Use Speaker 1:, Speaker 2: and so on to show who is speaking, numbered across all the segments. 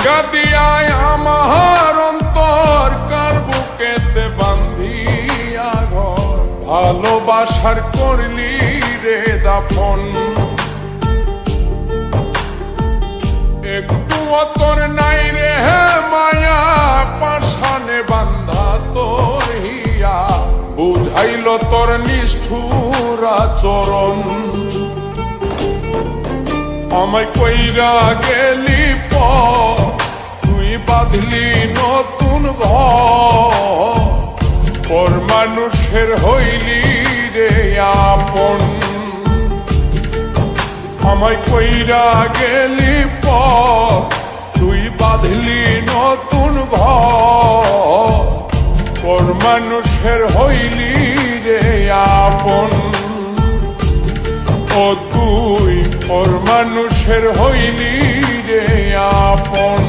Speaker 1: ভাঙ্গা দিয়ায় আমার অন্তর কার বুকেতে বান্ধিয়া ঘর ভালোবাসার করলি রে দাফন একটু তোর নাই রে মায়া পাশানে বান্ধা তোর হিয়া বুঝাইল তোর নিষ্ঠুর আচরণ আমায় কইরা গেলি তুই বাঁধলি নতুন ঘর পর মানুষের হইলি রে আপন আমায় কইরা গেলি তুই বাঁধলি নতুন ঘর পর মানুষের হইলি রে আপন ও তুই পর মানুষের হইলি রে আপন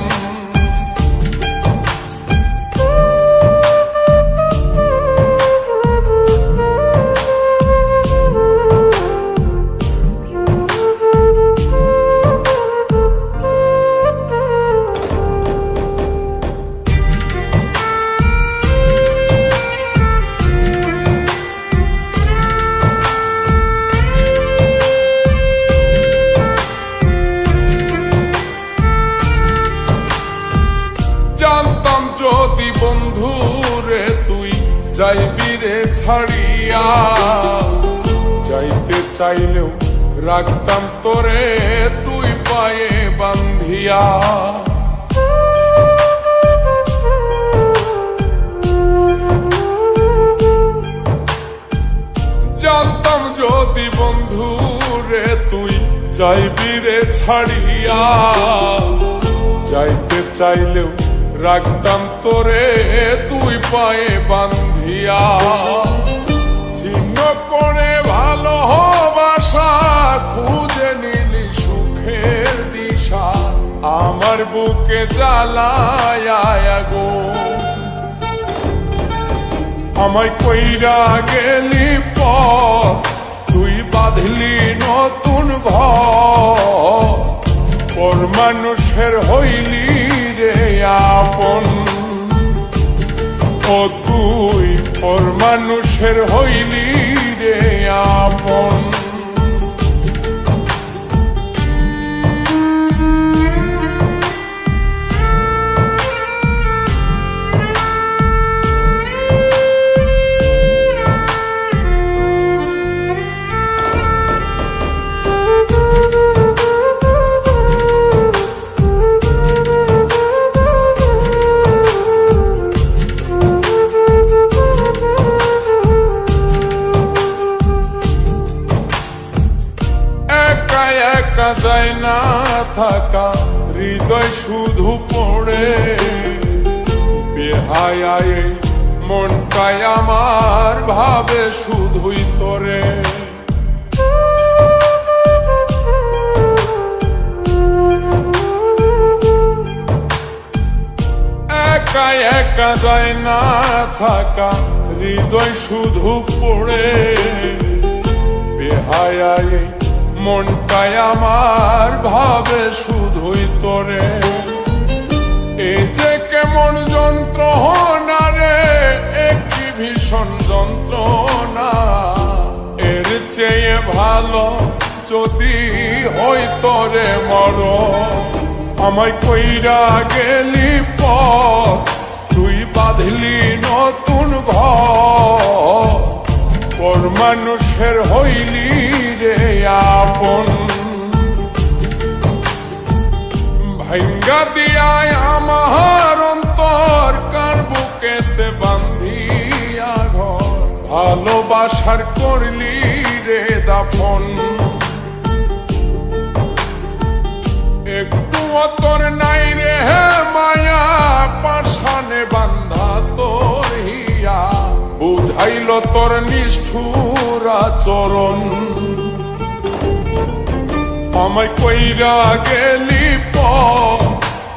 Speaker 1: জানতাম যদি বন্ধু রে তুই যাইবি রে ছাড়িয়া যাইতে চাইলেও রাখতাম তোরে তুই পায়ে বান্ধিয়া জানতাম যদি বন্ধু রে তুই যাইবি রে ছাড়িয়া যাইতে চাইলেও রাখতাম তোরে তুই পায়ে বান্ধিয়া ছিন্ন করে ভালোবাসা খুঁজে নিলি সুখের দিশা আমার বুকে জ্বালায় গো আমায় কইরা গেলি তুই বাঁধলি নতুন ঘর পর মানুষের হইলি রে আপন ও তুই পর মানুষের হইলি রে আপন একা যায় না থাকা হৃদয় শুধু পড়ে বেহায় মনটাই আমার ভাবে শুধুই তোরে একা একা যায় না থাকা হৃদয় শুধু পড়ে বেহায় মনটাই আমার ভাবে শুধুই তোরে এই যে কেমন যন্ত্রণা রে একটি ভীষণ যন্ত্রণা এর চেয়ে ভালো যদি হই তোরে মর আমায় কইরা গেলি তুই বাঁধলি নতুন ঘর পর মানুষের হইলি রে আপন ভাঙ্গা দিয়ায় আমার অন্তর কার বুকেতে বান্ধিয়া ঘর ভালোবাসার করলি রে দাফন একটু তোর নাই রে মায়া পাশানে বান্ধা তোর হিয়া বুঝাইল তোর নিষ্ঠুর আচরণ আমায় কইরা গেলি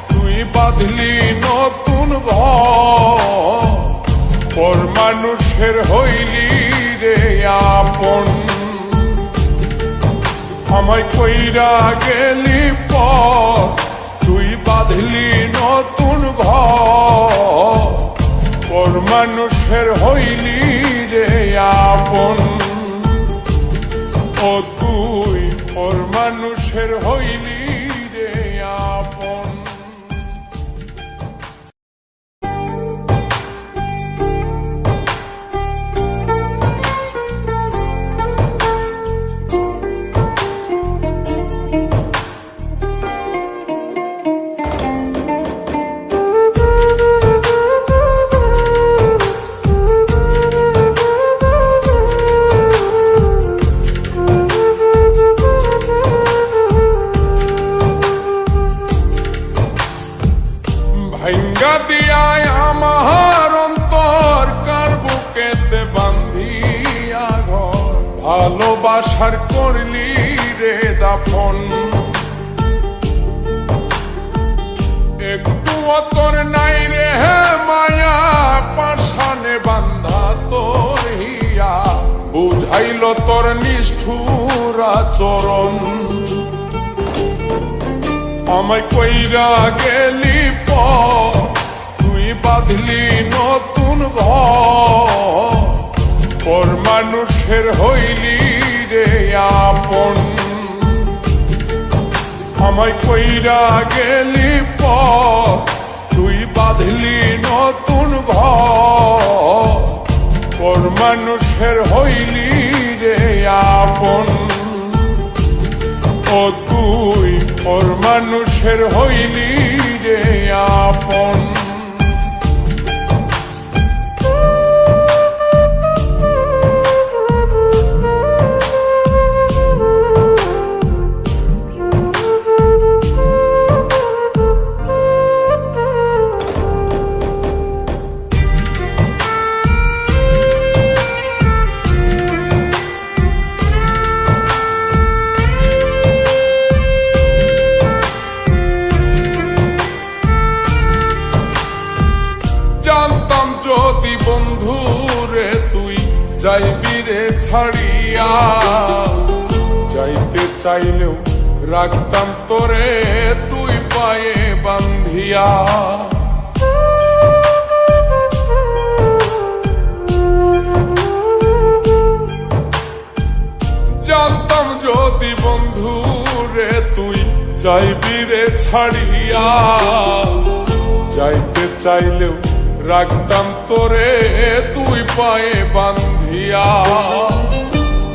Speaker 1: তুই বাঁধলি নতুন ঘর পর মানুষের হইলি রে আপন আমায় কইরা গেলি তুই বাঁধলি ভাঙ্গা দিয়ায় আমার অন্তর কার বুকেতে বান্ধিয়া ঘর ভালোবাসার করলি রে দাফন একটু তোর নাই রে মায়া পাশানে বান্ধা তোর হিয়া বুঝাইল তোর নিষ্ঠুর আচরণ আমায় কইরা গেলি তুই বাঁধলি নতুন ঘর পর মানুষের হইলি রে আপন আমায় কইরা গেলি তুই বাঁধলি নতুন ঘর পর মানুষের হইলি রে আপন ও তুই পর মানুষের হইলি রে আপন জানতাম যদি বন্ধু রে তুই যাইবি রে ছাড়িয়া যাইতে চাইলেও রাখতাম তোরে তুই পায়ে বান্ধিয়া জানতাম যদি বন্ধু রে তুই যাইবি রে ছাড়িয়া যাইতে চাইলেও রাখতাম তোরে তুই পায়ে বান্ধিয়া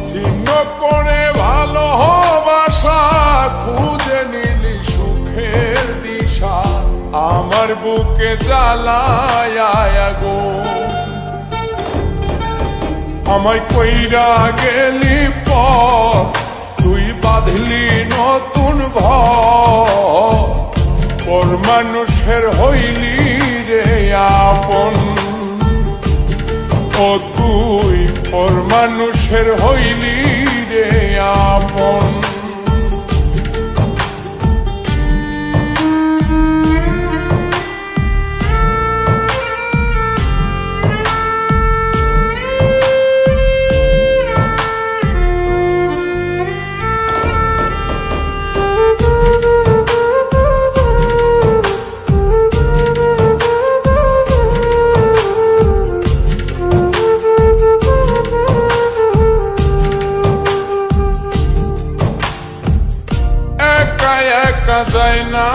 Speaker 1: ছিন্ন করে ভালোবাসা খুঁজে নিলি সুখের দিশা আমার বুকে জ্বালায় গো আমায় কইরা গেলি তুই বাঁধলি নতুন ঘর পর মানুষের হইলি রে আপন ও তুই পর মানুষের হইলি রে আপন একা যায় না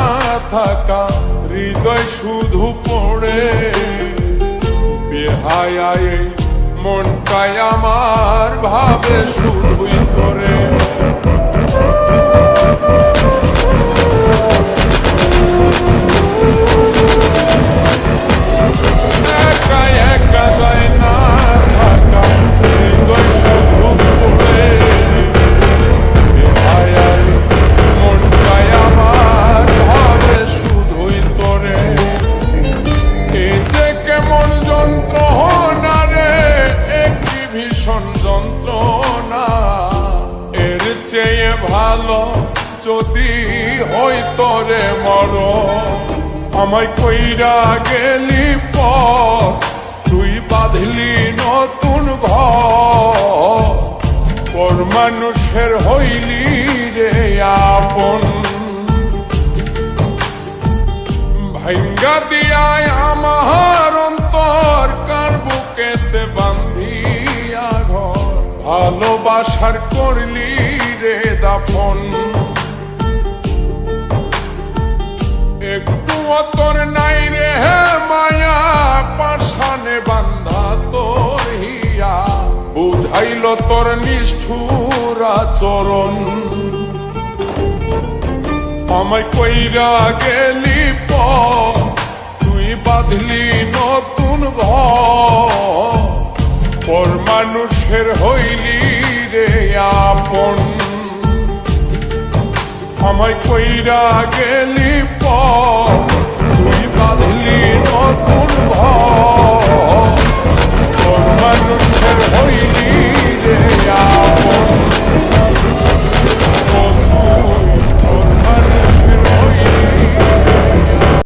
Speaker 1: থাকা হৃদয় শুধু পড়ে বেহায় মনটাই আমার ভাবে শুধুই করে একা একা যায় না থাকা হৃদয় শুধু পড়ে ভালো যদি হইতো রে মর আমায় কইরা গেলি তুই বাঁধলি নতুন ঘর পর মানুষের হইলি রে আপন ভাঙ্গা দিয়ায় আমার অন্তর কার বুকেতে বান্ধিয়া ঘর ভালোবাসার করলি রে দাফন একটু তোর নাই রে মায়া পাশানে বান্ধা তোর হিয়া বুঝাইল তোর নিষ্ঠুর আচরণ আমায় কইরা গেলি তুই বাঁধলি নতুন ঘর পর মানুষের হইলি রে আপন আমায় কইরা গেলি